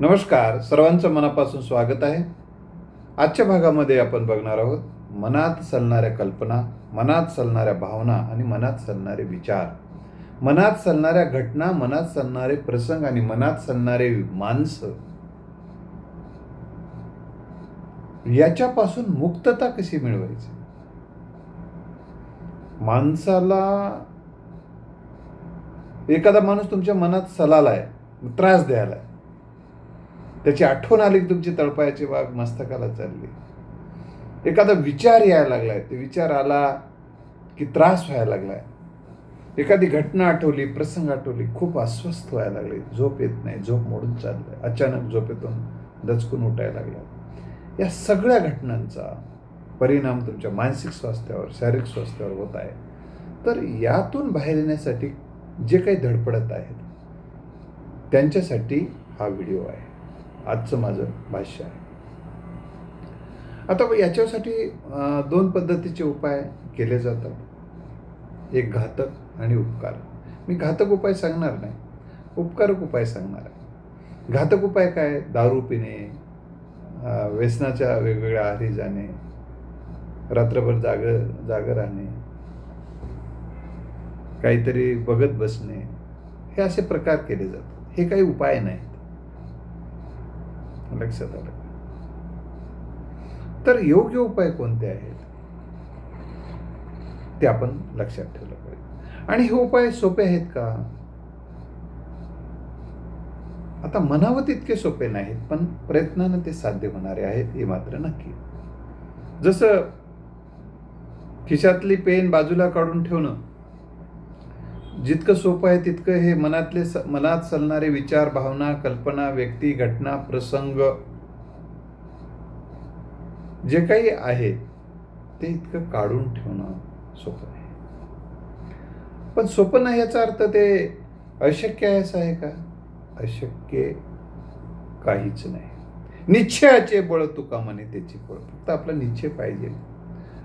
नमस्कार, सर्वांचं मनापासून स्वागत आहे. आजच्या भागामध्ये आपण बघणार आहोत मनात चालणाऱ्या कल्पना, मनात चालणाऱ्या भावना आणि मनात चालणारे विचार, मनात चालणाऱ्या घटना, मनात चालणारे प्रसंग आणि मनात चालणारे माणसं, याच्यापासून मुक्तता कशी मिळवायची. माणसाला एखादा माणूस तुमच्या मनात चलालाय, त्रास द्यायलाय, त्याची आठवण आली की तुमची तळपायाची वाघ मस्तकाला चालली. एखादा विचार यायला लागलाय, ते विचार आला की त्रास व्हायला लागलाय. एखादी घटना आठवली, प्रसंग आठवली, खूप अस्वस्थ व्हायला लागले, झोप येत नाही, झोप मोडून चाललंय, अचानक झोपेतून दचकून उठायला लागला. या सगळ्या घटनांचा परिणाम तुमच्या मानसिक स्वास्थ्यावर, शारीरिक स्वास्थ्यावर होत आहे. तर यातून बाहेर येण्यासाठी जे काही धडपडत आहेत त्यांच्यासाठी हा व्हिडिओ आहे, आजचं माझं भाष्य आहे. आता याच्यासाठी दोन पद्धतीचे उपाय केले जातात, एक घातक आणि उपकार. मी घातक उपाय सांगणार नाही, उपकारक उपाय सांगणार आहे. घातक उपाय काय? दारू पिणे, व्यसनाच्या वेगवेगळ्या आहारी जाणे, रात्रभर जाग राहणे, काहीतरी बघत बसणे, हे असे प्रकार केले जातात. हे काही उपाय नाहीत, लक्षात आलं. तर योग्य उपाय कोणते आहेत ते आपण लक्षात ठेवलं पाहिजे. आणि हे उपाय सोपे आहेत का? आता म्हणावं तितके सोपे नाहीत, पण प्रयत्नानं ते साध्य होणारे आहेत हे मात्र नक्की. जसं खिशातली पेन बाजूला काढून ठेवणं जितकं सोपं आहे, तितकं हे मनात चालणारे विचार, भावना, कल्पना, व्यक्ती, घटना, प्रसंग जे काही आहे ते इतकं काढून ठेवणं सोपं आहे. पण सोपं नाही याचा अर्थ ते अशक्य आहे असं आहे का? अशक्य काहीच नाही. निश्चयाचे बळ तुका म्हणे त्याची बळ. फक्त आपला निश्चय पाहिजे,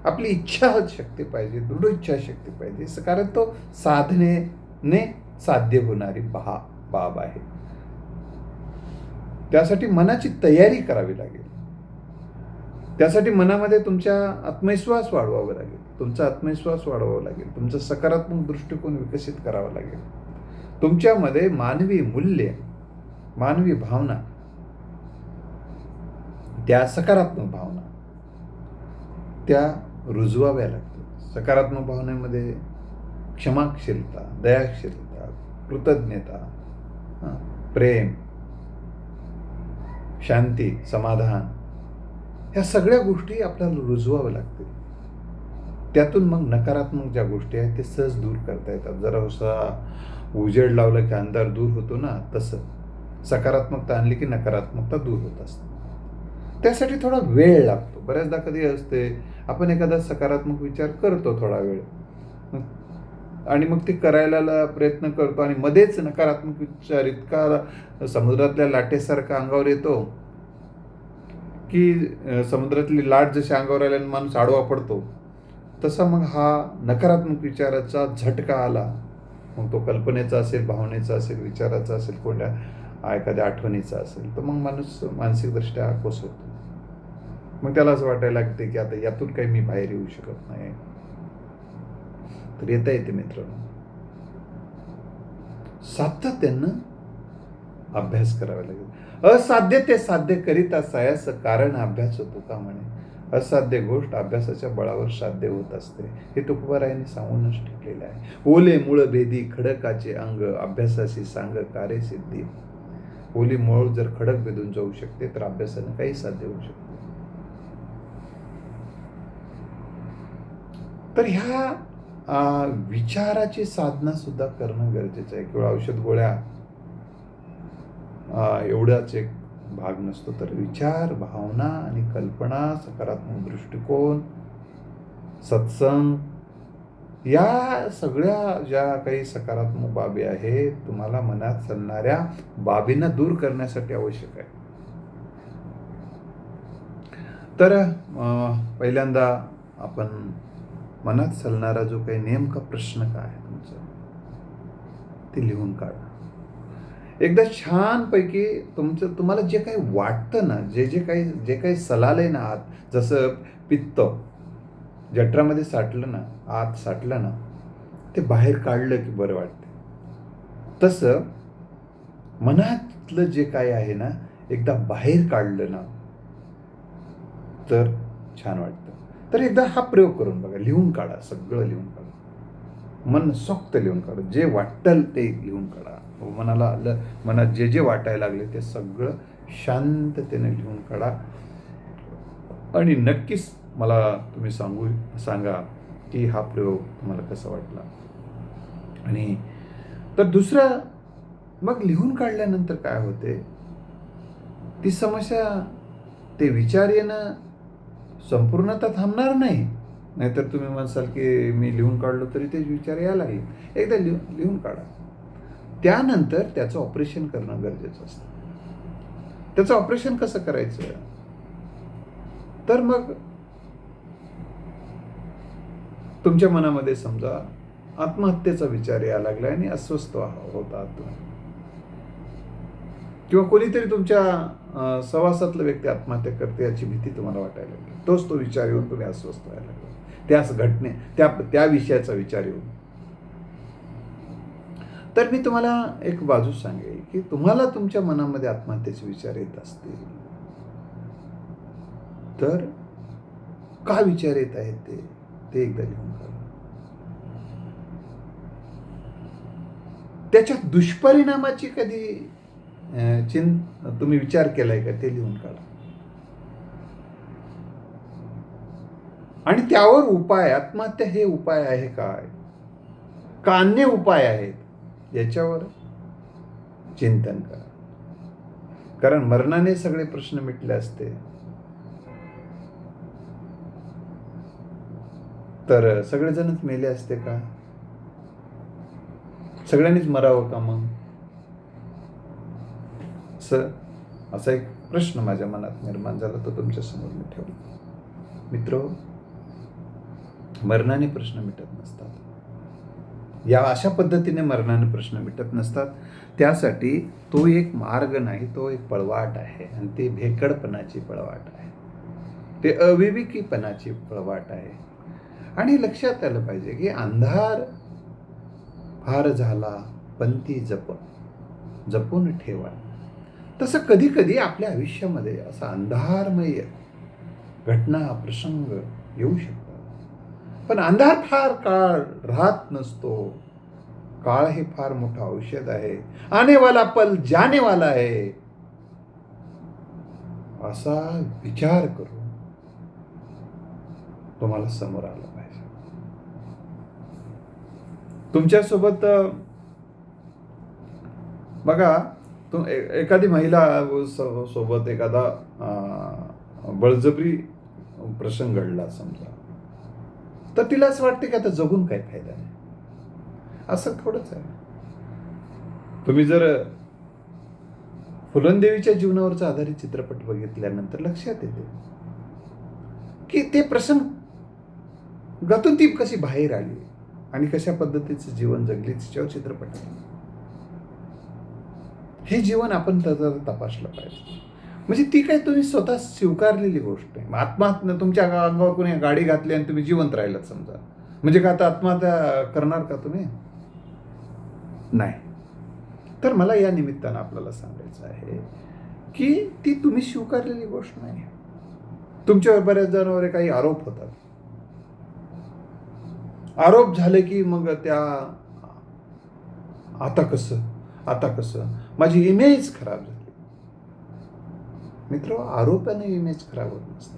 आपली इच्छाशक्ती पाहिजे, दृढ इच्छाशक्ती पाहिजे, कारण तो साधनेने साध्य होणारी बाब आहे. त्यासाठी मनाची तयारी करावी लागेल. त्यासाठी मनामध्ये तुमचा आत्मविश्वास वाढवावा लागेल, तुमचा आत्मविश्वास वाढवावा लागेल, तुमचा सकारात्मक दृष्टिकोन विकसित करावा लागेल. तुमच्यामध्ये मानवी मूल्य, मानवी भावना, त्या सकारात्मक भावना त्या रुजवाव्या लागतात. सकारात्मक भावनेमध्ये क्षमाशीलता, दयाशीलता, कृतज्ञता, प्रेम, शांती, समाधान, ह्या सगळ्या गोष्टी आपल्याला रुजवाव्या लागतील. त्यातून मग नकारात्मक ज्या गोष्टी आहेत ते सहज दूर करता येतात. जरा उजेड लावलं की अंधार दूर होतो ना, तसं सकारात्मकता आणली की नकारात्मकता दूर होत असते. त्यासाठी थोडा वेळ लागतो. बऱ्याचदा कधी असते आपण एखादा सकारात्मक विचार करतो थोडा वेळ, आणि मग ते करायला प्रयत्न करतो आणि मध्येच नकारात्मक विचार इतका समुद्रातल्या लाटेसारखा अंगावर येतो की समुद्रातली लाट जशी अंगावर आल्याने माणूस आडवा पडतो, तसा मग हा नकारात्मक विचाराचा झटका आला. मग तो कल्पनेचा असेल, भावनेचा असेल, विचाराचा असेल, कोणत्या एखाद्या आठवणीचा असेल, तर मग माणूस मानसिकदृष्ट्या कोसळतो. मग त्याला असं वाटायला लागते की आता यातून काही मी बाहेर येऊ शकत नाही. तर येता येते मित्रांनो, सातत्यानं अभ्यास करावा लागेल. असाध्य ते साध्य करीता सायास कारण अभ्यास तुका म्हणे. असाध्य गोष्ट अभ्यासाच्या बळावर साध्य होत असते, हे तुकोबारायांनी सांगूनच ठेवलेलं आहे. ओले मूळ भेदी खडकाचे अंग अभ्यासाशी सांग कार्य सिद्धी. ओली मूळ जर खडक भेदून जाऊ शकते तर अभ्यासाने काही साध्य होऊ शकते. तर ह्या विचाराची साधना सुद्धा करणं गरजेचं आहे. किंवा औषध गोळ्या एवढाच एक भाग नसतो, तर विचार, भावना आणि कल्पना, सकारात्मक दृष्टिकोन, सत्संग, या सगळ्या ज्या काही सकारात्मक बाबी आहेत, तुम्हाला मनात चालणाऱ्या बाबींना दूर करण्यासाठी आवश्यक आहे. तर पहिल्यांदा आपण मनात चालणारा जो काही नेमका प्रश्न काय आहे तुमचा, ते लिहून काढा. एकदा छानपैकी तुम्हाला जे काही वाटतं ना, जे काही सलालय ना आत, जसं पित्त जठरामध्ये साठलं ना, आत साठलं ना, ते बाहेर काढलं की बरं वाटतं. तसं मनातलं जे काय आहे ना, एकदा बाहेर काढलं ना, तर छान वाटतं. तर एकदा हा प्रयोग करून बघा. लिहून काढा, सगळं लिहून काढा. मनसोक्त लिहून काढा. जे वाटेल ते लिहून काढा. मनात जे वाटायला लागले ते सगळं शांततेने लिहून काढा. आणि नक्कीच मला तुम्ही सांगा की हा प्रयोग तुम्हाला कसा वाटला. आणि तर दुसरं, मग लिहून काढल्यानंतर काय होते, ती समस्या, ते विचार येणं संपूर्णतः थांबणार नाही. नाहीतर तुम्ही म्हणसाल की मी लिहून काढलो तरी ते विचार यायला लागले. एकदा लिहून काढा. त्यानंतर त्याचं ऑपरेशन करणं गरजेचं असतं. त्याचं ऑपरेशन कसं करायचं, तर मग तुमच्या मनामध्ये समजा आत्महत्येचा विचार यायला लागला आणि अस्वस्थ होता तुम्ही, किंवा कोणीतरी तुमच्या सहवासातला व्यक्ती आत्महत्या करते याची भीती तुम्हाला वाटायला लागली, तो विचार येऊन तुम्ही अस्वस्थ व्हायला लागला, त्याच त्या विषयाचा विचार येऊन. तर मी तुम्हाला एक बाजू सांगेल की तुम्हाला तुमच्या मनामध्ये आत्महत्येचे विचार येत असतील तर का विचार येत आहेत ते एकदा लिहून काढा. त्याच्या दुष्परिणामाची कधी तुम्ही विचार केलाय का, ते लिहून काढा. आणि त्यावर उपाय, आत्महत्या हे उपाय आहे काय का अन्य उपाय आहेत, याच्यावर चिंतन करा. कारण मरणाने सगळे प्रश्न मिटले असते तर सगळेजणच मेले असते का? सगळ्यांनीच मरावं का मग? असा एक प्रश्न माझ्या मनात निर्माण झाला, तो तुमच्या समोर मी ठेवला. मित्र, मरणाने प्रश्न मिटत नसतात. या अशा पद्धतीने मरणाने प्रश्न मिटत नसतात. त्यासाठी तो एक मार्ग नाही, तो एक पळवाट आहे. आणि ते भेकडपणाची पळवाट आहे, ते अविवेकीपणाची पळवाट आहे. आणि लक्षात आलं पाहिजे की अंधार फार झाला पण ती जपून ठेवा. तसं कधी कधी आपल्या आयुष्यामध्ये असा अंधारमय घटना, प्रसंग येऊ शकतात. पण अंधार फार काळ राहत नसतो. काळ हे फार मोठं औषध आहे. आने वाला पल जाने वाला आहे, असा विचार करून तुम्हाला समोर आलं पाहिजे. तुमच्यासोबत बघा, एखादी महिला सोबत एखादा बळजबरी प्रसंग घडला समजा, तर तिला असं वाटते की आता जगून काही फायदा नाही. असं थोडंच आहे. तुम्ही जर फुलनदेवीच्या जीवनावरचा आधारित चित्रपट बघितल्यानंतर लक्षात येते की ते प्रसंगातून ती कशी बाहेर आली आणि कशा पद्धतीचं जीवन जगली, तिच्यावर चित्रपट आहे. हे जीवन आपण तपासलं पाहिजे. म्हणजे ती काय तुम्ही स्वतः स्वीकारलेली गोष्ट आहे. आत्महत्या, तुमच्या अंगावर कोणी गाडी घातली आणि तुम्ही जिवंत राहिलात समजा, म्हणजे का आता आत्महत्या करणार का तुम्ही? नाही. तर मला या निमित्तानं आपल्याला सांगायचं आहे की ती तुम्ही स्वीकारलेली गोष्ट नाही. तुमच्यावर बऱ्याच जणांवर काही आरोप होतात. आरोप झाले की मग आता कसं माझी इमेज खराब झाली. मित्र, आरोपाने इमेज खराब होत नसते,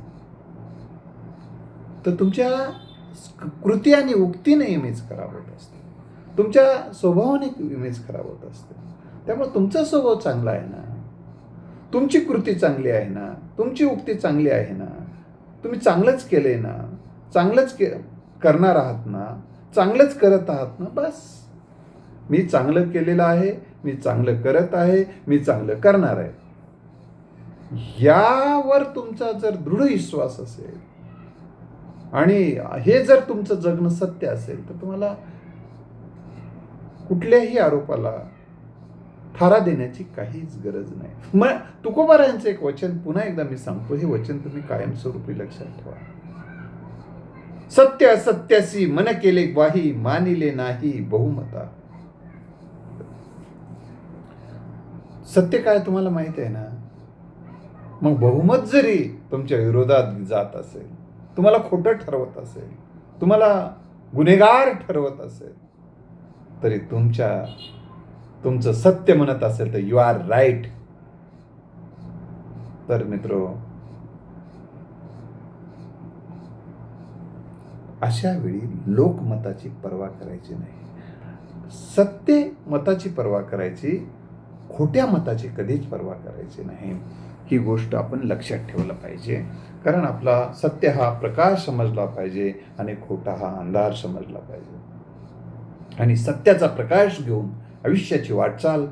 तर तुमच्या कृती आणि उक्तीने इमेज खराब होत असते. तुमच्या स्वभावाने इमेज खराब होत असते. त्यामुळे तुमचा स्वभाव चांगला आहे ना, तुमची कृती चांगली आहे ना, तुमची उक्ती चांगली आहे ना, तुम्ही चांगलंच केलंय ना, चांगलंच करणार आहात ना, चांगलंच करत आहात ना, बस. मी चांगलं केलेलं आहे, मी चांगलं करत आहे, मी चांगलं करणार आहे, यावर तुमचा जर दृढ विश्वास असेल आणि हे जर तुमचं जगणं सत्य असेल, तर तुम्हाला कुठल्याही आरोपाला थारा देण्याची काहीच गरज नाही. मग तुकोबारायांचं एक वचन पुन्हा एकदा मी सांगतो, हे वचन तुम्ही कायमस्वरूपी लक्षात ठेवा. सत्य असत्यासी मन केले ग्वाही, मानिले नाही बहुमता. सत्य काय तुम्हाला माहित आहे ना. मग बहुमत जरी तुमच्या विरोधात जात असेल, तुम्हाला खोटं ठरवत असेल, तुम्हाला गुन्हेगार ठरवत असेल, तरी तुमचं सत्य म्हणत असेल तर यू आर राईट. तर मित्रो, अशा वेळी लोकमताची पर्वा करायची नाही, सत्य मताची पर्वा करायची, खोट्या मताची कधीच पर्वा करायची नाही. ही गोष्ट आपण लक्षात ठेवलं पाहिजे. कारण आपला सत्य हा प्रकाश समजला पाहिजे आणि खोटा हा अंधार समजला पाहिजे. आणि सत्याचा प्रकाश घेऊन आयुष्याची वाटचाल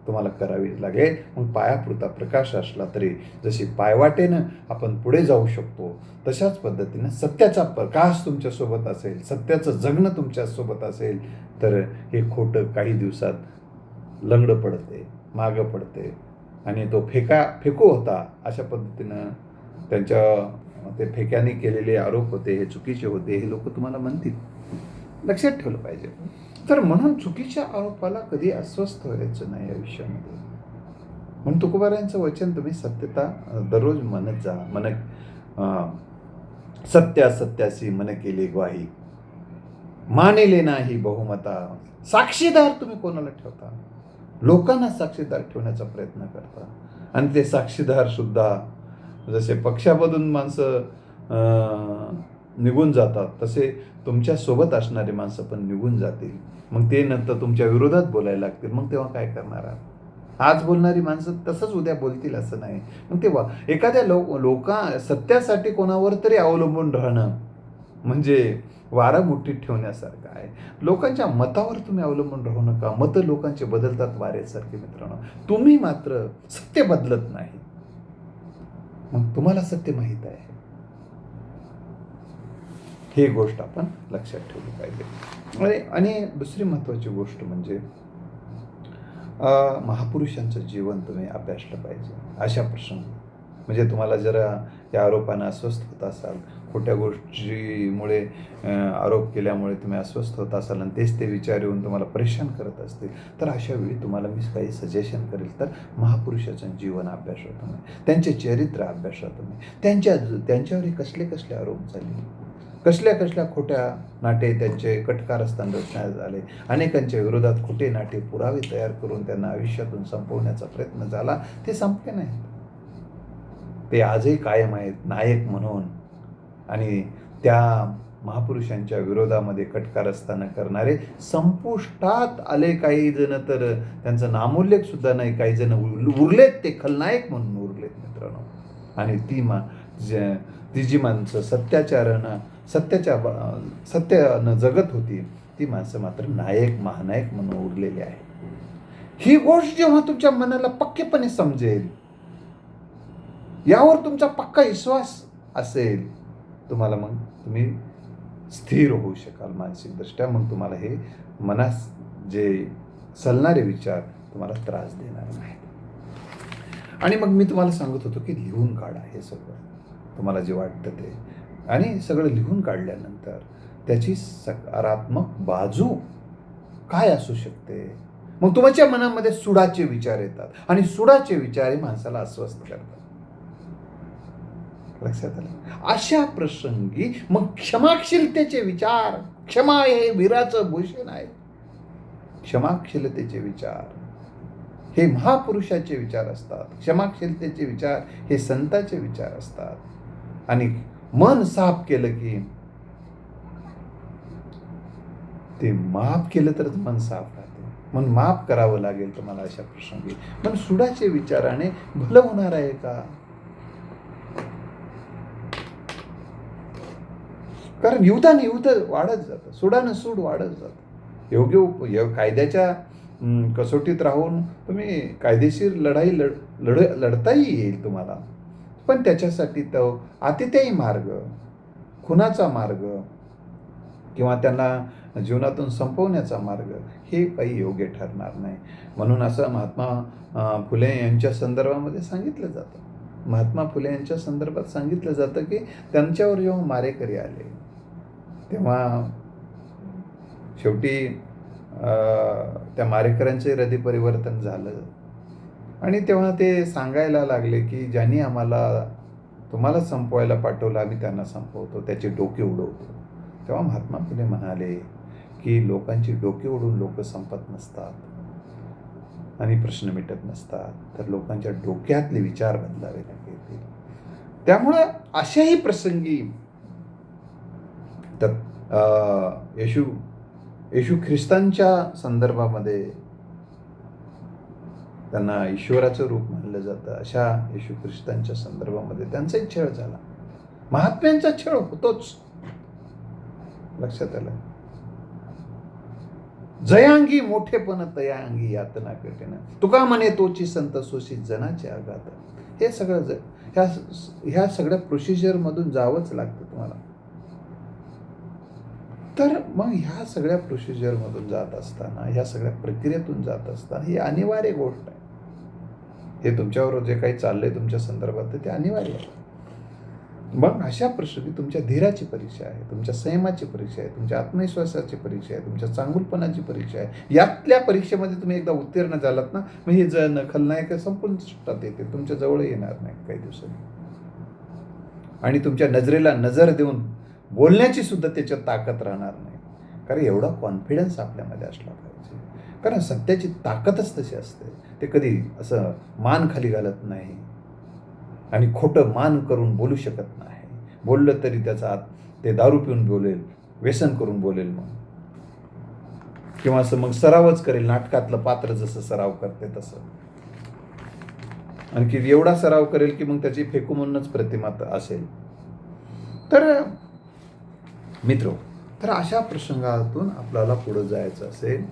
तुम्हाला करावी लागेल. मग पायापुरता प्रकाश असला तरी जशी पायवाटेनं आपण पुढे जाऊ शकतो, तशाच पद्धतीनं सत्याचा प्रकाश तुमच्यासोबत असेल, सत्याचं जगणं तुमच्यासोबत असेल, तर हे खोटं काही दिवसात लंगडं पडते, मागं पडते आणि तो फेकू होता अशा पद्धतीनं ते फेक्याने केलेले आरोप होते, हे चुकीचे होते, हे लोक तुम्हाला म्हणतील. लक्षात ठेवलं पाहिजे. तर म्हणून चुकीच्या आरोपाला कधी अस्वस्थ व्हायचं नाही आयुष्यामध्ये. म्हणून तुकोबारायांचं वचन तुम्ही सत्यता दररोज म्हणत जा. सत्य सत्यासी मन केले ग्वाही, मानिले नाही बहुमता. साक्षीदार तुम्ही कोणाला ठेवता? लोकांना साक्षीदार ठेवण्याचा प्रयत्न करता. आणि ते साक्षीदार सुद्धा जसे पक्षामधून माणसं निघून जातात, तसे तुमच्या सोबत असणारी माणसं पण निघून जातील. मग ते नंतर तुमच्या विरोधात बोलायला लागतील. मग तेव्हा काय करणार आहात? आज बोलणारी माणसं तसंच उद्या बोलतील असं नाही. मग तेव्हा एखाद्या सत्यासाठी कोणावर तरी अवलंबून राहणं म्हणजे वारा मुठीत ठेवण्यासारखं आहे. लोकांच्या मतावर तुम्ही अवलंबून राहू नका. मतं लोकांचे बदलतात वाऱ्यासारखे मित्रांनो. तुम्ही मात्र सत्य बदलत नाही. मग तुम्हाला सत्य माहीत आहे, ही गोष्ट आपण लक्षात ठेवली पाहिजे. आणि दुसरी महत्त्वाची गोष्ट म्हणजे महापुरुषांचं जीवन तुम्ही अभ्यासलं पाहिजे अशा प्रसंगी. म्हणजे तुम्हाला जरा या आरोपानं अस्वस्थ होत असाल, खोट्या गोष्टीमुळे आरोप केल्यामुळे तुम्ही अस्वस्थ होत असाल आणि तेच ते विचार येऊन तुम्हाला परेशान करत असतील, तर अशा वेळी तुम्हाला मी काही सजेशन करेल. तर महापुरुषाचं जीवन अभ्यासा तुम्ही, त्यांचे चरित्र अभ्यासा तुम्ही, त्यांच्यावर कसले कसले आरोप झाले, कसल्या खोट्या नाटे त्यांचे कटकारस्थान रचण्यात झाले, अनेकांच्या विरोधात खोटे नाटे पुरावे तयार करून त्यांना आयुष्यातून संपवण्याचा प्रयत्न झाला. ते संपले नाहीत, ते आजही कायम आहेत नायक म्हणून. आणि त्या महापुरुषांच्या विरोधामध्ये कटकारस्थान करणारे संपुष्टात आले. काही जण तर त्यांचा नामोल्लेख सुद्धा नाही, काही जण उरलेत, ते खलनायक म्हणून उरलेत मित्रांनो. आणि ती जी माणसं सत्यानं जगत होती, ती माणसं मात्र महानायक म्हणून उरलेली आहे. ही गोष्ट जेव्हा तुमच्या मनाला पक्केपणे समजेल, यावर तुमचा पक्का विश्वास असेल, मग तुम्ही स्थिर होऊ शकाल मानसिकदृष्ट्या. मग तुम्हाला हे मनास जे सलणारे विचार तुम्हाला त्रास देणार नाहीत. आणि मग मी तुम्हाला सांगत होतो की लिहून काढा हे सगळं, तुम्हाला जे वाटतं ते. आणि सगळं लिहून काढल्यानंतर त्याची सकारात्मक बाजू काय असू शकते, मग तुमच्या मनामध्ये सुडाचे विचार येतात. आणि सुडाचे विचार हे माणसाला अस्वस्थ करतात. लक्षात आलं? अशा प्रसंगी मग क्षमाशीलतेचे विचार, क्षमा हे वीराचं भूषण आहे. क्षमाशीलतेचे विचार हे महापुरुषाचे विचार असतात. क्षमाशीलतेचे विचार हे संतांचे विचार असतात. आणि मन साफ केलं की ते माफ केलं तरच मन साफ राहते. मन माफ करावं लागेल तुम्हाला अशा प्रसंगी. पण सुडाचे विचाराने भलं होणार आहे का? कारण युद्धाने युद्ध वाढत जातं, सुडानं सूड वाढत जातं. योग्य कायद्याच्या कसोटीत राहून तुम्ही कायदेशीर लढाई लढताही येईल तुम्हाला. पण त्याच्यासाठी तो आतिथेय मार्ग, खुनाचा मार्ग, किंवा त्यांना जीवनातून संपवण्याचा मार्ग हे काही योग्य ठरणार नाही. म्हणून असं महात्मा फुले यांच्या संदर्भामध्ये सांगितलं जातं. महात्मा फुले यांच्या संदर्भात सांगितलं जातं की त्यांच्यावर जेव्हा मारेकरी आले तेव्हा शेवटी त्या मारेकऱ्यांचे हृदय परिवर्तन झालं आणि तेव्हा ते सांगायला लागले की ज्यांनी तुम्हाला संपवायला पाठवलं आम्ही त्यांना संपवतो, त्याचे डोके उडवतो. तेव्हा महात्मा फुले म्हणाले की लोकांची डोके उडून लोक संपत नसतात आणि प्रश्न मिटत नसतात, तर लोकांच्या डोक्यातले विचार बदलावे लागतील. त्यामुळं अशाही प्रसंगी तर येशू ख्रिस्तांच्या संदर्भामध्ये त्यांना ईश्वराचं रूप मानलं जातं. अशा येशू ख्रिस्तांच्या संदर्भामध्ये त्यांचाही छळ झाला, महात्म्यांचा छळ होतोच. लक्षात आलं. जयांगी मोठेपण तयांगी यातना कठीण, तुका म्हणे तोची संत सोशी जनाचे आघात. हे सगळं ह्या सगळ्या प्रोसिजर मधून जावंच लागतं तुम्हाला. तर मग ह्या सगळ्या प्रोसिजर मधून जात असताना, ह्या सगळ्या प्रक्रियेतून जात असताना ही अनिवार्य गोष्ट आहे. हे तुमच्यावर जे काही चाललंय तुमच्या संदर्भात ते अनिवार्य आहे. मग अशा प्रसंगी तुमच्या धीराची परीक्षा आहे, तुमच्या संयमाची परीक्षा आहे, तुमच्या आत्मविश्वासाची परीक्षा आहे, तुमच्या चांगुलपणाची परीक्षा आहे. यातल्या परीक्षेमध्ये तुम्ही एकदा उत्तीर्ण झालात ना, मग हे खलनायक संपूर्ण सुटतात येते, तुमच्या जवळ येणार नाही काही दिवसांनी. आणि तुमच्या नजरेला नजर देऊन बोलण्याची सुद्धा त्याच्यात ताकद राहणार नाही. कारण एवढा कॉन्फिडन्स आपल्यामध्ये असला पाहिजे. कारण सत्याची ताकदच तशी असते. ते कधी असं मान खाली घालत नाही आणि खोटं मान करून बोलू शकत नाही. बोललं तरी त्याचा ते दारू पिऊन बोलेल, व्यसन करून बोलेल मग, किंवा असं मग सरावच करेल, नाटकातलं पात्र जसं सराव करते तसं. आणखी एवढा सराव करेल की मग त्याची फेकू म्हणूनच प्रतिमा असेल. तर मित्र, तर अशा प्रसंगातून आपल्याला पुढे जायचं असेल,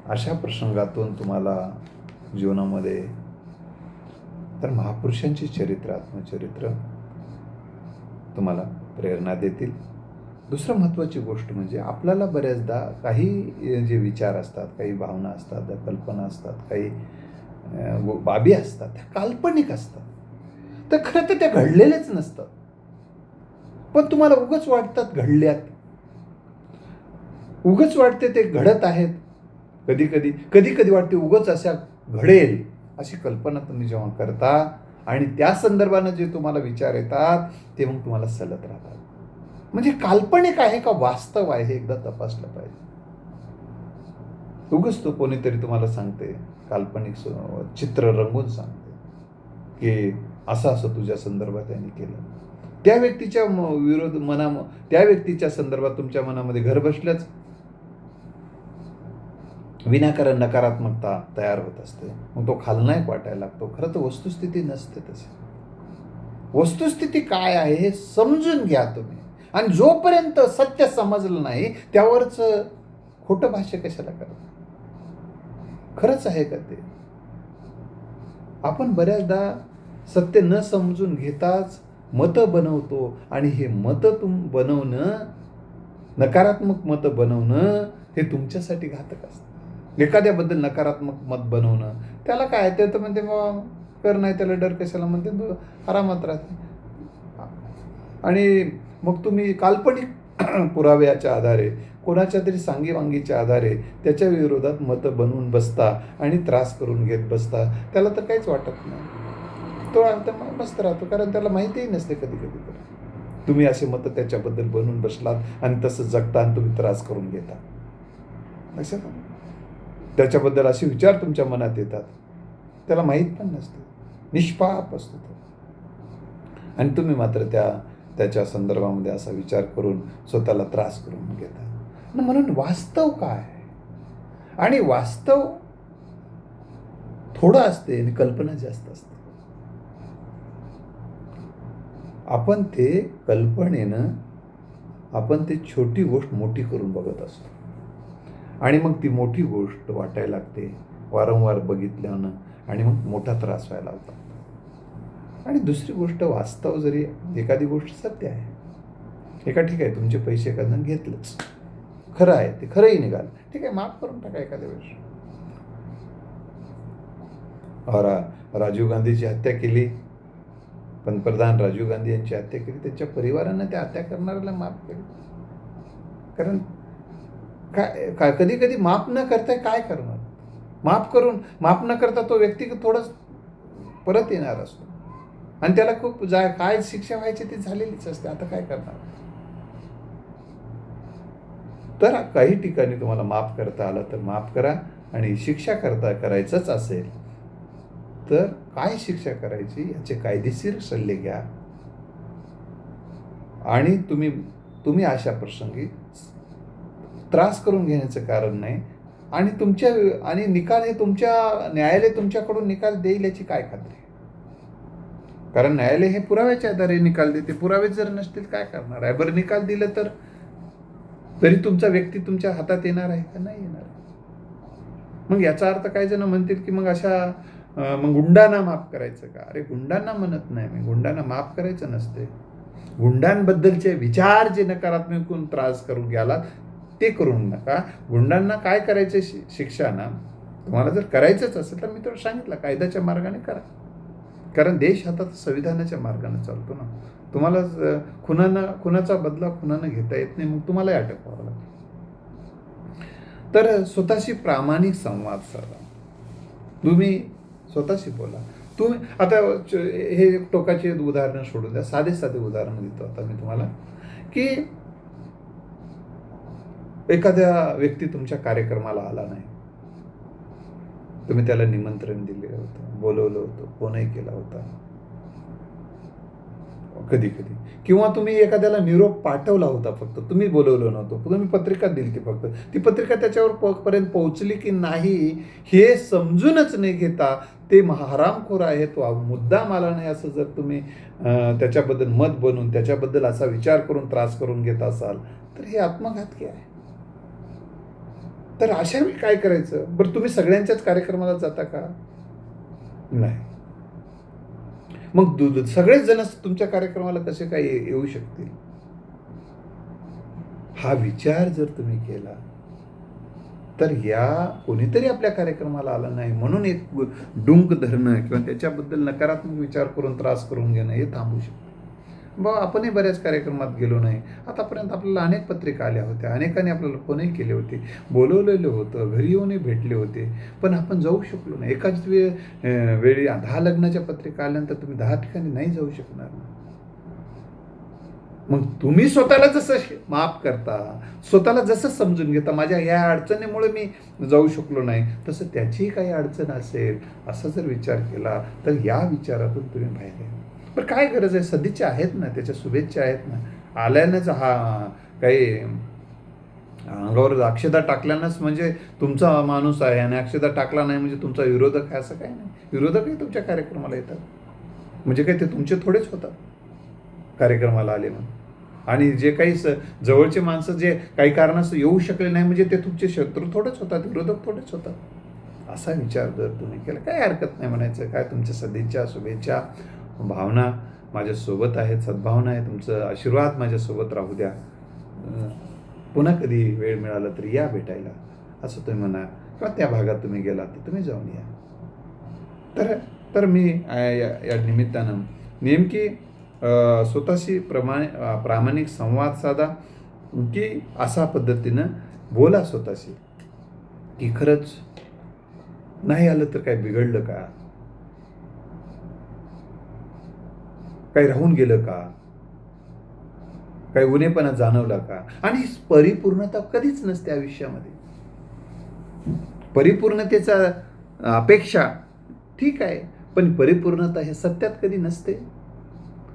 अशा प्रसंगातून तुम्हाला जीवनामध्ये तर महापुरुषांची चरित्र, आत्मचरित्र तुम्हाला प्रेरणा देतील. दुसरं महत्त्वाची गोष्ट म्हणजे आपल्याला बऱ्याचदा काही जे विचार असतात, काही भावना असतात, त्या कल्पना असतात, काही बाबी असतात, त्या काल्पनिक असतात. तर खरं तर त्या घडलेल्याच नसतात, पण तुम्हाला उगाच वाटतात घडल्यात, उगाच वाटते ते घडत आहेत. कधी वाटते उगाच अशा घडेल अशी कल्पना तुम्ही जेव्हा करता आणि त्या संदर्भानं जे तुम्हाला विचार येतात ते मग तुम्हाला सलत राहतात. म्हणजे काल्पनिक आहे का वास्तव आहे हे एकदा तपासलं पाहिजे. उगाच तो कोणीतरी तुम्हाला सांगते, काल्पनिक चित्र रंगून सांगते की असं तुझ्या संदर्भात त्यांनी केलं, त्या व्यक्तीच्या त्या व्यक्तीच्या संदर्भात तुमच्या मनामध्ये घर बसल्याच विनाकारण नकारात्मकता तयार होत असते. मग तो खलनायक वाटायला लागतो. खरं तर वस्तुस्थिती नसते तशी. वस्तुस्थिती काय आहे हे समजून घ्या तुम्ही. आणि जोपर्यंत सत्य समजलं नाही त्यावरच खोटं भाष्य कशाला करता. खरंच आहे का ते? आपण बऱ्याचदा सत्य न समजून घेताच मतं बनवतो आणि हे मतं बनवणं, नकारात्मक मतं बनवणं हे तुमच्यासाठी घातक असतं. एखाद्याबद्दल नकारात्मक मत बनवणं, त्याला काय ते तर म्हणते कर, नाही त्याला डर कशाला म्हणते, तो आरामात राहते. आणि मग तुम्ही काल्पनिक पुराव्याच्या आधारे, कोणाच्या तरी सांगीवांगीच्या आधारे त्याच्या विरोधात मतं बनवून बसता आणि त्रास करून घेत बसता. त्याला तर काहीच वाटत नाही, तो आता मस्त राहतो. कारण त्याला माहितीही नसते कधी तर तुम्ही असे मतं त्याच्याबद्दल बनवून बसलात आणि तसं जगता आणि तुम्ही त्रास करून घेता. लक्षात आलं? त्याच्याबद्दल असे विचार तुमच्या मनात येतात, त्याला माहीत पण नसते, निष्पाप असतो तो. आणि तुम्ही मात्र त्याच्या संदर्भामध्ये असा विचार करून स्वतःला त्रास करून घेता. म्हणून वास्तव काय, आणि वास्तव थोडं असते आणि कल्पना जास्त असते. आपण ते कल्पनेनं आपण ते छोटी गोष्ट मोठी करून बघत असतो आणि मग ती मोठी गोष्ट वाटायला लागते वारंवार बघितल्यानं, आणि मग मोठा त्रास व्हायला होता. आणि दुसरी गोष्ट, वास्तव जरी एखादी गोष्ट सत्य आहे एका ठीक आहे, तुमचे पैसे एखादं घेतलंच, खरं आहे ते, खरंही निघाल, ठीक आहे, माफ करून टाका एखाद्या वेळेस. राजीव गांधीची हत्या केली, पंतप्रधान राजीव गांधी यांची हत्या केली, त्यांच्या परिवारानं त्या हत्या करणाऱ्याला माफ केली. कारण काय कधी कधी माफ न करता काय करणार? माफ न करता तो व्यक्ती थोडंच परत येणार असतो आणि त्याला खूप काय शिक्षा व्हायची ती झालेलीच असते. आता काय करणार? तर काही ठिकाणी तुम्हाला माफ करता आलं तर माफ करा, आणि शिक्षा करायचंच असेल तर काय शिक्षा करायची याचे कायदेशीर सल्ले घ्या. आणि तुम्ही अशा प्रसंगी त्रास करून घेण्याचं कारण नाही. आणि निकाल हे न्यायालय तुमच्याकडून निकाल देईल याची काय खात्री? कारण न्यायालय हे पुराव्याच्या आधारे निकाल देते. पुरावे जर नसतील काय करणार आहे? बरं, निकाल दिलं तर तरी तुमचा व्यक्ती तुमच्या हातात येणार आहे का? नाही येणार. मग याचा अर्थ काही जण म्हणतील की मग गुंडांना माफ करायचं का? अरे, गुंडांना म्हणत नाही मी, गुंडांना माफ करायचं नसते. गुंडांबद्दलचे विचार जे नकारात्मक त्रास करून घ्यालात ते करून नका. गुंडांना काय करायचं शिक्षा ना, तुम्हाला जर करायचंच असेल तर मी तर सांगितलं, कायद्याच्या मार्गाने करा. कारण देश आता संविधानाच्या मार्गाने चालतो ना. तुम्हाला खुनाचा बदला खुनानं घेता येत नाही, मग तुम्हालाही अटक व्हावं लागेल. तर स्वतःशी प्रामाणिक संवाद साधा. तुम्ही स्वतःशी बोला. तुम्ही आता हे टोकाचे उदाहरणं सोडून द्या, साधे उदाहरण देतो आता मी तुम्हाला, की एखाद्या व्यक्ती तुमच्या कार्यक्रमाला आला नाही, तुम्ही त्याला निमंत्रण दिले होतं, बोलवलं होतं, फोनही केला होता कधी किंवा तुम्ही एखाद्याला निरोप पाठवला होता, फक्त तुम्ही बोलवलं नव्हतं, तुम्ही पत्रिका दिली फक्त, ती पत्रिका त्याच्यावर पर्यंत पोहोचली की नाही हे समजूनच नाही घेता ते हरामखोर आहे, तो मुद्दाम आला नाही असं जर तुम्ही त्याच्याबद्दल मत बनवून त्याच्याबद्दल असा विचार करून त्रास करून घेत असाल तर हे आत्मघातकी आहे. तर अशा वेळी काय करायचं? बरं, तुम्ही सगळ्यांच्याच कार्यक्रमाला जाता का? नाही. मग सगळेच जण तुमच्या कार्यक्रमाला कसे काय येऊ शकतील? हा विचार जर तुम्ही केला तर कोणीतरी आपल्या कार्यक्रमाला आला नाही म्हणून एक डुंक धरणं किंवा त्याच्याबद्दल नकारात्मक विचार करून त्रास करून घेणं हे थांबू शकतं. आपणही बऱ्याच कार्यक्रमात गेलो नाही, आतापर्यंत आपल्याला अनेक पत्रिका आल्या होत्या, अनेकांनी आपल्याला फोनही केले होते, बोलवलेलं होतं, घरी येऊनही भेटले होते, पण आपण जाऊ शकलो नाही. एकाच वेळी 10 लग्नाच्या पत्रिका आल्यानंतर तुम्ही 10 ठिकाणी नाही जाऊ शकणार. मग तुम्ही स्वतःला जसं माफ करता, स्वतःला जसं समजून घेता, माझ्या या अडचणीमुळे मी जाऊ शकलो नाही, तसं त्याचीही काही अडचण असेल असा जर विचार केला तर या विचारातून तुम्ही बाहेर या. पण काय गरज आहे? सदिच्छा आहेत ना, त्याच्या शुभेच्छा आहेत ना, आल्यानंच काही अंगावर अक्षदा टाकल्यानंच म्हणजे तुमचा माणूस आहे आणि अक्षदा टाकला नाही म्हणजे तुमचा विरोधक आहे असं काही नाही. विरोधकही तुमच्या कार्यक्रमाला येतात, म्हणजे काही ते तुमचे थोडेच होतात कार्यक्रमाला आले म्हणून. आणि जे काही जवळचे माणसं जे काही कारणास्तव येऊ शकले नाही म्हणजे ते तुमचे शत्रू थोडेच होतात, विरोधक थोडेच होतात. असा विचार जर तुम्ही केला काही हरकत नाही म्हणायचं. काय तुमच्या सदिच्छा शुभेच्छा भावना माझ्यासोबत आहेत, सद्भावना आहे, तुमचं आशीर्वाद माझ्यासोबत राहू द्या, पुन्हा कधी वेळ मिळाला तरी या भेटायला असं तुम्ही म्हणा, किंवा त्या भागात तुम्ही गेलात तर तुम्ही जाऊन या. तर मी या निमित्तानं नेमकी स्वतःशी प्रामाणिक संवाद साधा, की अशा पद्धतीनं बोला स्वतःशी की खरंच नाही आलं तर काय बिघडलं का, काही राहून गेलं का, काही उणेपणा जाणवला का. आणि परिपूर्णता कधीच नसते आयुष्यामध्ये. परिपूर्णतेचा अपेक्षा ठीक आहे, पण परिपूर्णता हे सत्यात कधी नसते.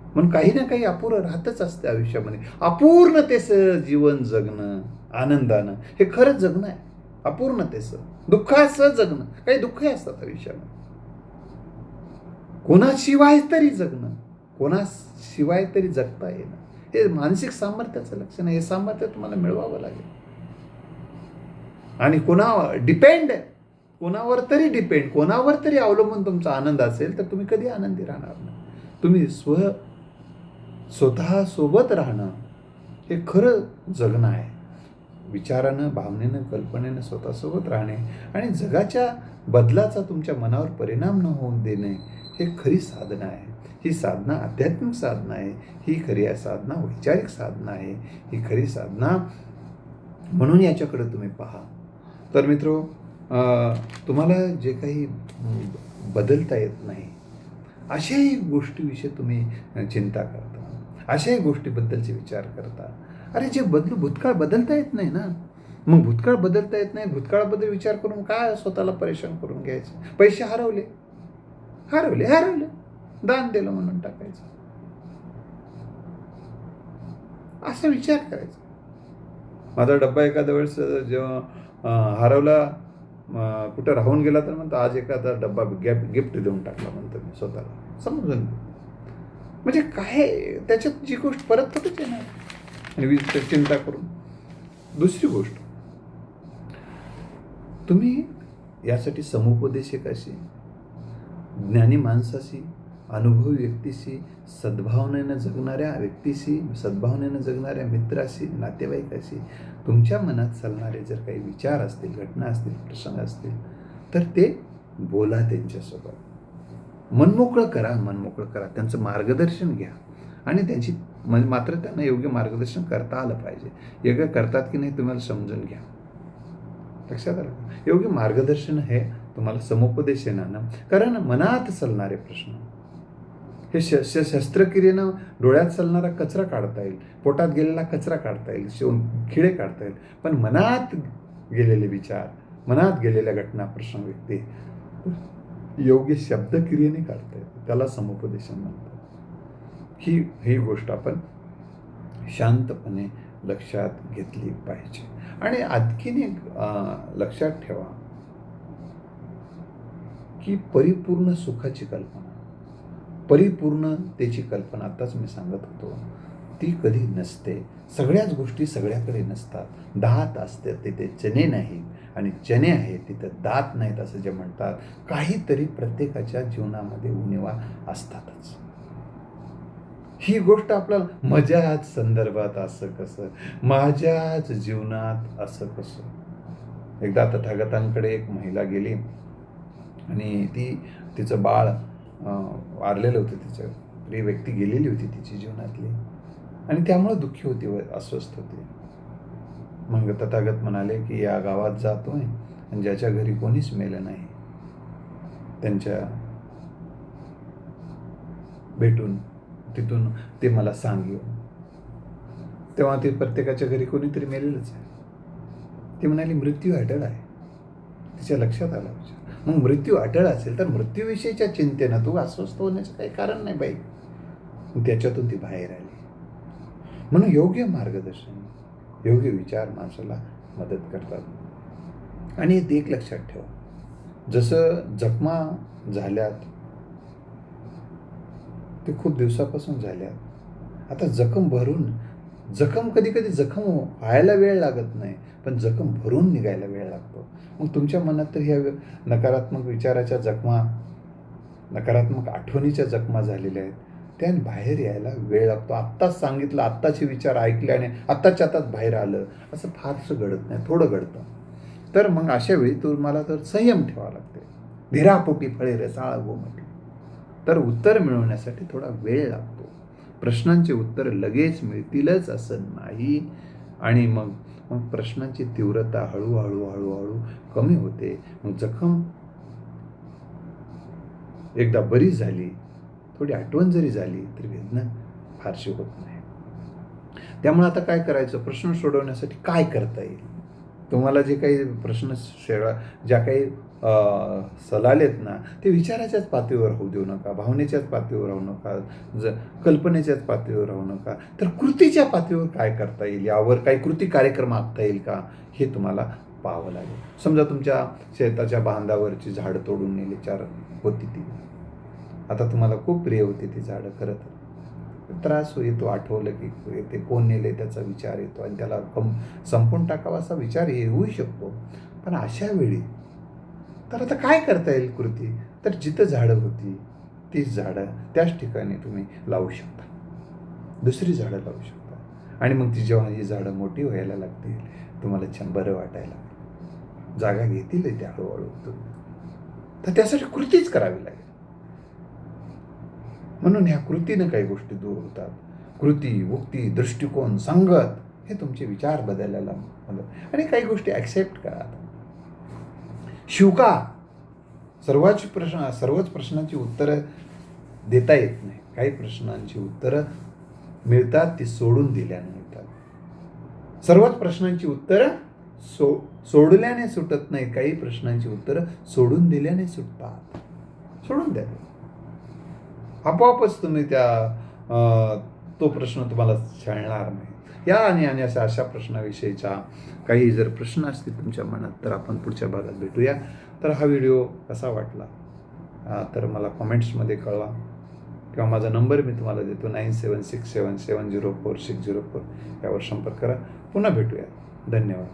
म्हणून काही ना काही अपुरं राहतच असते आयुष्यामध्ये. अपूर्णतेचं जीवन जगणं आनंदानं हे खरंच जगणं आहे. अपूर्णतेचं दुःखाचं जगणं, काही दुःखही असतात आयुष्यामध्ये, कोणाशिवाय तरी जगणं, कोणाशिवाय तरी जगता येणं हे मानसिक सामर्थ्याचं लक्षण आहे. हे सामर्थ्य तुम्हाला मिळवावं लागेल. आणि कोणावर तरी अवलंबून तुमचा आनंद असेल तर तुम्ही कधी आनंदी राहणार नाही. तुम्ही स्वतः सोबत राहणं हे खरं जगणं आहे. विचारानं, भावनेनं, कल्पनेनं स्वतःसोबत राहणे आणि जगाच्या बदलाचा तुमच्या मनावर परिणाम न होऊन देणे हे खरी साधना आहे. ही साधना आध्यात्मिक साधना आहे. ही खरी साधना वैचारिक साधना आहे. ही खरी साधना, म्हणून याच्याकडे तुम्ही पहा. तर मित्रो, तुम्हाला जे काही बदलता येत नाही अशाही गोष्टीविषयी तुम्ही चिंता करता, अशाही गोष्टीबद्दलचे विचार करता. अरे जे भूतकाळ बदलता येत नाही ना, मग भूतकाळ बदलता येत नाही, भूतकाळाबद्दल विचार करून काय स्वतःला परेशान करून घ्यायचं. पैसे हरवले, दान दिलं म्हणून टाकायचं, असा विचार करायचा. माझा डब्बा एखाद्या वेळेस जेव्हा हरवला, कुठं राहून गेला, तर म्हणतो आज एखादा डब्बा गिफ्ट देऊन टाकला म्हणतो मी स्वतःला. समजून म्हणजे काय, त्याच्यात जी गोष्ट परत थोडीच येणार आणि चिंता करून. दुसरी गोष्ट, तुम्ही यासाठी समुपदेशकाशी, ज्ञानी माणसाशी, अनुभवी व्यक्तीशी, सद्भावनेनं जगणाऱ्या व्यक्तीशी, सद्भावनेनं जगणाऱ्या मित्राशी, नातेवाईकाशी, तुमच्या मनात चालणारे जर काही विचार असतील, घटना असतील, प्रसंग असतील, तर ते बोला त्यांच्यासोबत. मनमोकळं करा. त्यांचं मार्गदर्शन घ्या आणि त्यांची मात्र त्यांना योग्य मार्गदर्शन करता आलं पाहिजे. योग्य करतात की नाही तुम्हाला समजून घ्या. लक्षात आलं? योग्य मार्गदर्शन हे तुम्हाला समुपदेशनानं, कारण मनात चालणारे प्रश्न हे शस्त्रक्रियेनं डोळ्यात चालणारा कचरा काढता येईल, पोटात गेलेला कचरा काढता येईल, खिळे काढता येईल, पण मनात गेलेले विचार, मनात गेलेल्या घटना, प्रसंग, व्यक्ती योग्य शब्दक्रियेने काढता येते. त्याला समुपदेशन म्हणतात. ही गोष्ट आपण शांतपणे लक्षात घेतली पाहिजे. आणि आणखीन एक लक्षात ठेवा की परिपूर्ण सुखाची कल्पना, परिपूर्णतेची कल्पना, आताच मी सांगत होतो, ती कधी नसते. सगळ्याच गोष्टी सगळ्याकडे नसतात. दात असते तिथे चणे नाही, आणि चणे आहेत तिथं दात नाहीत असं जे म्हणतात. काहीतरी प्रत्येकाच्या जीवनामध्ये उणिवा असतातच. ही गोष्ट आपल्याला माझ्याच संदर्भात असं कसं, माझ्याच जीवनात असं कसं. एकदा तथागतांकडे एक महिला गेली आणि तिचं बाळ वारलेलं होतं. तिचं प्रिय व्यक्ती गेलेली होती तिची जीवनातली, आणि त्यामुळे दुःखी होती व अस्वस्थ होती. मग तथागत म्हणाले की या गावात जातोय आणि ज्याच्या घरी कोणीच मेलं नाही त्यांच्या भेटून तिथून ते मला सांग. तेव्हा ते प्रत्येकाच्या घरी कोणीतरी मेलेलंच आहे. ती म्हणाली मृत्यू अटळ आहे. तिच्या लक्षात आला विचार. मग मृत्यू अटळ असेल तर मृत्यूविषयीच्या चिंतेनं तू अस्वस्थ होण्याचं काही कारण नाही बाई. त्याच्यातून ती बाहेर आली. म्हणून योग्य मार्गदर्शन, योग्य विचार माणसाला मदत करतात. आणि एक लक्षात ठेवा, जसं जखमा झाल्यात, ते खूप दिवसापासून झाल्यात, आता जखम कधी कधी जखम व्हायला वेळ लागत नाही, पण जखम भरून निघायला वेळ लागतो. मग तुमच्या मनात तर ह्या नकारात्मक विचाराच्या जखमा, नकारात्मक आठवणीच्या जखमा झालेल्या आहेत, त्या बाहेर यायला वेळ लागतो. आत्ताच सांगितलं, आत्ताचे विचार ऐकले आणि आत्ताच्या आत्ताच बाहेर आलं असं फारसं घडत नाही, थोडं घडतं. तर मग अशा वेळी तुम्हाला तर संयम ठेवावा लागते. धीरापोटी फळे रसाळ गोमटी. तर उत्तर मिळवण्यासाठी थोडा वेळ लागतो. प्रश्नांचे उत्तर लगेच मिळतीलच असं नाही. आणि मग प्रश्नांची तीव्रता हळूहळू कमी होते. मग जखम एकदा बरी झाली, थोडी आठवण जरी झाली तरी वेदना फारशी होत नाही. त्यामुळे आता काय करायचं, प्रश्न सोडवण्यासाठी काय करता येईल. तुम्हाला जे काही प्रश्न, ज्या काही सलालेत ना, ते विचाराच्याच पातळीवर होऊ देऊ नका, भावनेच्याच पातळीवर राहू नका, कल्पनेच्याच पातळीवर राहू नका. तर कृतीच्या पातळीवर काय करता येईल, यावर काही कृती कार्यक्रम आखता येईल का, हे तुम्हाला पाहावं लागेल. समजा तुमच्या शेताच्या बांधावरची झाडं तोडून नेली, 4 होती ती, आता तुम्हाला खूप प्रिय होती ती झाडं. खरं तर त्रास येतो, आठवलं की ते कोण नेले त्याचा विचार येतो आणि त्याला संपून टाकावा असा विचार येऊ शकतो. पण अशा वेळी तर आता काय करता येईल कृती, तर जिथं झाडं होती तीच झाडं त्याच ठिकाणी तुम्ही लावू शकता, दुसरी झाडं लावू शकता. आणि मग ती जेव्हा ही झाडं मोठी व्हायला लागतील, तुम्हाला छान बरं वाटायला लागेल. जागा घेतील ते हळूहळू तुम्ही. तर त्यासाठी कृतीच करावी लागेल. म्हणून ह्या कृतीनं काही गोष्टी दूर होतात. कृती, उक्ती, दृष्टिकोन, संगत हे तुमचे विचार बदलायला मदत. आणि काही गोष्टी ॲक्सेप्ट करा. शिवका सर्वच प्रश्नांची उत्तरं देता येत नाही. काही प्रश्नांची उत्तरं मिळतात ती सोडून दिल्याने मिळतात. सर्वच प्रश्नांची उत्तरं सोडल्याने सुटत नाहीत. काही प्रश्नांची उत्तरं सोडून दिल्याने सुटतात. सोडून द्या. आपोआपच तुम्ही तो प्रश्न तुम्हाला छळणार नाही. या आणि अशा प्रश्नाविषयीचा काही जर प्रश्न असतील तुमच्या मनात तर आपण पुढच्या भागात भेटूया. तर हा व्हिडिओ कसा वाटला तर मला कमेंट्समध्ये कळवा, किंवा माझा नंबर मी तुम्हाला देतो 9767704604 यावर संपर्क करा. पुन्हा भेटूया. धन्यवाद.